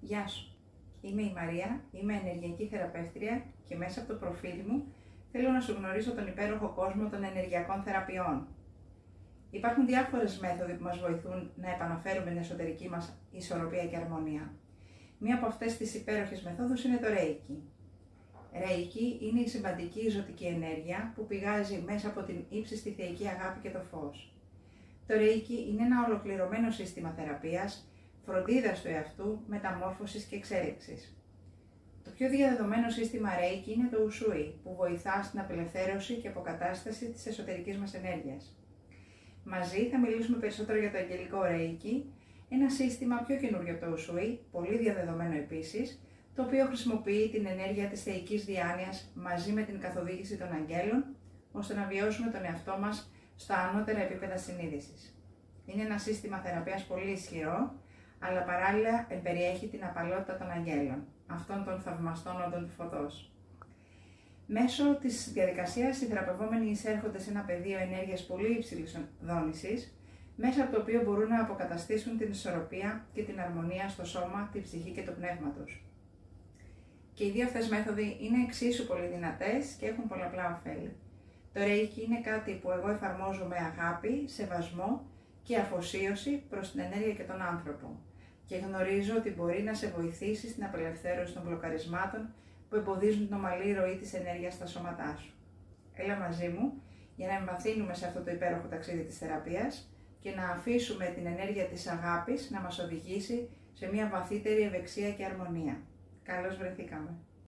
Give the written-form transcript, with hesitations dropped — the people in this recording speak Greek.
Γεια σου! Είμαι η Μαρία, είμαι ενεργειακή θεραπεύτρια και μέσα από το προφίλ μου θέλω να σου γνωρίσω τον υπέροχο κόσμο των ενεργειακών θεραπείων. Υπάρχουν διάφορες μέθοδοι που μας βοηθούν να επαναφέρουμε την εσωτερική μας ισορροπία και αρμονία. Μία από αυτές τις υπέροχες μεθόδους είναι το Reiki. Reiki είναι η σημαντική ζωτική ενέργεια που πηγάζει μέσα από την ύψιστη θεϊκή αγάπη και το φως. Το Reiki είναι ένα ολοκληρωμένο σύστημα θεραπείας, φροντίδας του εαυτού, μεταμόρφωσης και εξέλιξης. Το πιο διαδεδομένο σύστημα Reiki είναι το Usui, που βοηθά στην απελευθέρωση και αποκατάσταση της εσωτερικής μας ενέργειας. Μαζί θα μιλήσουμε περισσότερο για το αγγελικό Reiki, ένα σύστημα πιο καινούριο από το Usui, πολύ διαδεδομένο επίσης, το οποίο χρησιμοποιεί την ενέργεια της θεϊκής διάνοιας μαζί με την καθοδήγηση των αγγέλων, ώστε να βιώσουμε τον εαυτό μας στα ανώτερα επίπεδα συνείδησης. Είναι ένα σύστημα θεραπείας πολύ ισχυρό, αλλά παράλληλα εμπεριέχει την απαλότητα των αγγέλων, αυτών των θαυμαστών όντων του φωτός. Μέσω της διαδικασίας οι θεραπευόμενοι εισέρχονται σε ένα πεδίο ενέργειας πολύ υψηλής δόνησης, μέσα από το οποίο μπορούν να αποκαταστήσουν την ισορροπία και την αρμονία στο σώμα, την ψυχή και το πνεύμα τους. Και οι δύο αυτές μέθοδοι είναι εξίσου πολύ δυνατές και έχουν πολλαπλά ωφέλη. Το Reiki είναι κάτι που εγώ εφαρμόζω με αγάπη, σεβασμό και αφοσίωση προς την ενέργεια και τον άνθρωπο. Και γνωρίζω ότι μπορεί να σε βοηθήσει στην απελευθέρωση των μπλοκαρισμάτων που εμποδίζουν την ομαλή ροή της ενέργειας στα σώματά σου. Έλα μαζί μου για να εμβαθύνουμε σε αυτό το υπέροχο ταξίδι της θεραπείας και να αφήσουμε την ενέργεια της αγάπης να μας οδηγήσει σε μια βαθύτερη ευεξία και αρμονία. Καλώς βρεθήκαμε!